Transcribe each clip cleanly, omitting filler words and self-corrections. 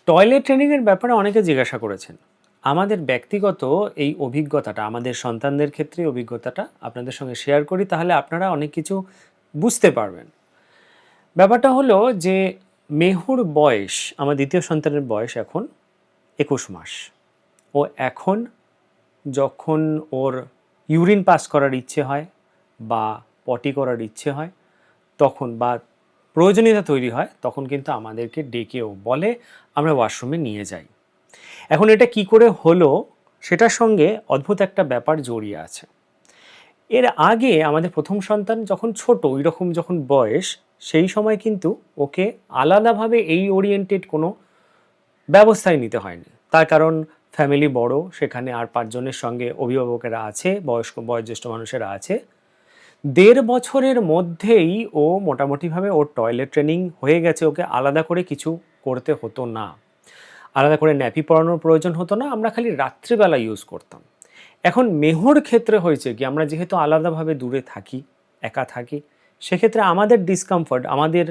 Toilet ট্রেনিংয়ের ব্যাপারে অনেকে জিজ্ঞাসা করেছেন। আমাদের ব্যক্তিগত এই অভিজ্ঞতাটা, আমাদের সন্তানদের ক্ষেত্রে অভিজ্ঞতাটা আপনাদের সঙ্গে শেয়ার করি, তাহলে আপনারা অনেক কিছু বুঝতে পারবেন। ব্যাপারটা হলো যে মেহুর বয়স, আমার দ্বিতীয় সন্তানের বয়স এখন ২১ মাস। ও এখন যখন ওর ইউরিন পাস করার ইচ্ছে হয় বা পটি করার ইচ্ছে হয় তখন, বা প্রয়োজনীয়তা তৈরি হয়, তখন কিন্তু আমাদেরকে ডেকেও বলে, আমরা ওয়াশরুমে নিয়ে যাই। এখন এটা কি করে হলো, সেটার সঙ্গে অদ্ভুত একটা ব্যাপার জড়িয়ে আছে। এর আগে আমাদের প্রথম সন্তান যখন ছোট, ওইরকম যখন বয়স, সেই সময় কিন্তু ওকে আলাদাভাবে এই ওরিয়েন্টেড কোনো ব্যবস্থাই নিতে হয়নি। তার কারণ ফ্যামিলি বড়, সেখানে আর ৫ জনের সঙ্গে অভিভাবকেরা আছে, বয়োজ্যেষ্ঠ মানুষেরা আছে। ১.৫ বছরের মধ্যেই ও মোটামুটিভাবে ওর টয়লেট ট্রেনিং হয়ে গেছে, ওকে আলাদা করে কিছু করতে হতো না। আলাদা করে ন্যাপি পরানোর প্রয়োজন হতো না, আমরা খালি রাত্রিবেলা ইউজ করতাম। এখন মেহুর ক্ষেত্রে হয়েছে কি, আমরা যেহেতু আলাদাভাবে দূরে থাকি, একা থাকি, সেক্ষেত্রে আমাদের ডিসকমফর্ট, আমাদের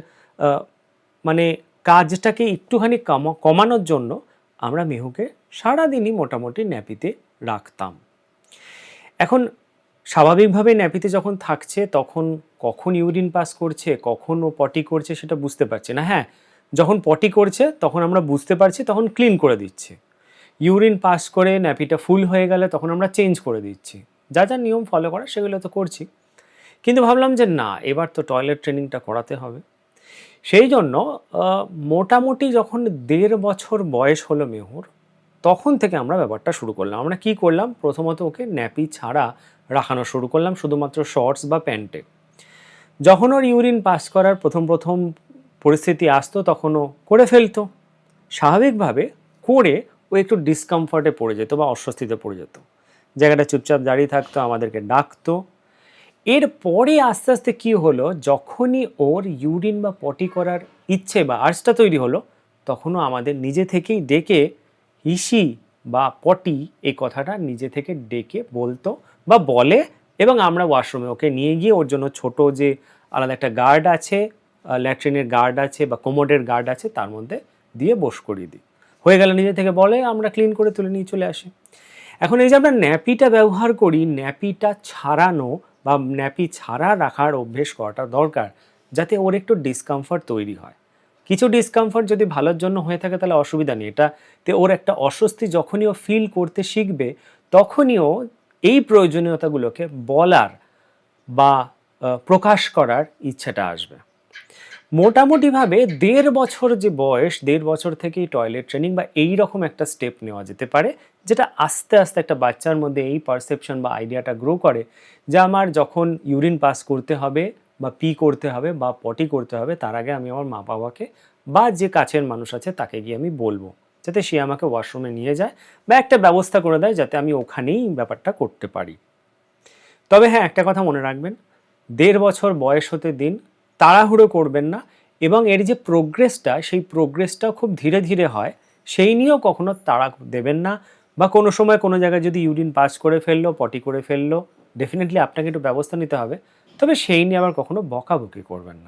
মানে কাজটাকে একটুখানি কমানোর জন্য আমরা মেহুকে সারাদিনই মোটামুটি ন্যাপিতে রাখতাম। এখন স্বাভাবিকভাবে ন্যাপিতে যখন থাকছে, তখন কখন ইউরিন পাস করছে, কখন ও পটি করছে সেটা বুঝতে পারছে না। হ্যাঁ, যখন পটি করছে তখন আমরা বুঝতে পারছি, তখন ক্লিন করে দিচ্ছে। ইউরিন পাস করে ন্যাপিটা ফুল হয়ে গেলে তখন আমরা চেঞ্জ করে দিচ্ছি। যা যা নিয়ম ফলো করা সেগুলো তো করছি। কিন্তু ভাবলাম যে না, এবার তো টয়লেট ট্রেনিংটা করাতে হবে। সেই জন্য মোটামুটি যখন ১.৫ বছর বয়স হলো মেহুর, তখন থেকে আমরা ব্যাপারটা শুরু করলাম। আমরা কি করলাম, প্রথমত ওকে ন্যাপি ছাড়া রাখানো শুরু করলাম, শুধুমাত্র শর্টস বা প্যান্টে। যখন ওর ইউরিন পাস করার প্রথম পরিস্থিতি আসতো, তখন ও করে ফেলতো স্বাভাবিকভাবে। করে ও একটু ডিসকমফর্টে পড়ে যেত বা অস্বস্তিতে পড়ে যেত, জায়গাটা চুপচাপ দাঁড়িয়ে থাকতো, আমাদেরকে ডাকতো। এরপরে আস্তে আস্তে কি হলো, যখনই ওর ইউরিন বা পটি করার ইচ্ছে বা আর্জটা তৈরি হলো, তখনও আমাদের নিজে থেকেই ডেকে হিসি বা পটি এই কথাটা নিজে থেকে ডেকে বলতো বা বলে, এবং আমরা ওয়াশরুমে ওকে নিয়ে গিয়ে ওর জন্য ছোট যে আলাদা একটা গার্ড আছে, ল্যাট্রিনের গার্ড আছে বা কোমোডের গার্ড আছে, তার মধ্যে দিয়ে বস করিয়ে দিই। হয়ে গেলে নিজে থেকে বলে, আমরা ক্লিন করে তুলে নিয়ে চলে আসি। এখন এই যে আমরা ন্যাপিটা ব্যবহার করি, ন্যাপিটা ছাড়ানো বা ন্যাপি ছাড়া রাখার অভ্যেস করাটা দরকার, যাতে ওর একটু ডিসকমফর্ট তৈরি হয়। কিছু ডিসকমফর্ট যদি ভালোর জন্য হয়ে থাকে তাহলে অসুবিধা নেই, এটাতে ওর একটা অস্বস্তি যখনই ও ফিল করতে শিখবে, তখনই ও এই প্রয়োজনীয়তাগুলোকে বলার বা প্রকাশ করার ইচ্ছাটা আসবে। মোটামুটিভাবে ১.৫ বছর যে বয়স, ১.৫ বছর থেকেই টয়লেট ট্রেনিং বা এই রকম একটা স্টেপ নেওয়া যেতে পারে, যেটা আস্তে আস্তে একটা বাচ্চার মধ্যে এই পারসেপশন বা আইডিয়াটা গ্রো করে যে আমার যখন ইউরিন পাস করতে হবে বা পি করতে হবে বা পটি করতে হবে, তার আগে আমি আমার মা বাবাকে বা যে কাছের মানুষ আছে তাকে গিয়ে আমি বলবো, যাতে সে আমাকে ওয়াশরুমে নিয়ে যায় বা একটা ব্যবস্থা করে দেয় যাতে আমি ওখানেই ব্যাপারটা করতে পারি। তবে হ্যাঁ, একটা কথা মনে রাখবেন, ১.৫ বছর বয়স হতে দিন, তাড়াহুড়ো করবেন না, এবং এর যে প্রোগ্রেসটা, সেই প্রোগ্রেসটাও খুব ধীরে ধীরে হয়, সেই নিয়েও কখনো তাড়া দেবেন না। বা কোনো সময় কোনো জায়গায় যদি ইউরিন পাস করে ফেললো, পটি করে ফেললো, ডেফিনেটলি আপনাকে একটু ব্যবস্থা নিতে হবে। তবে সেই নিয়ে আবার কখনো বকাবকি করবেন না।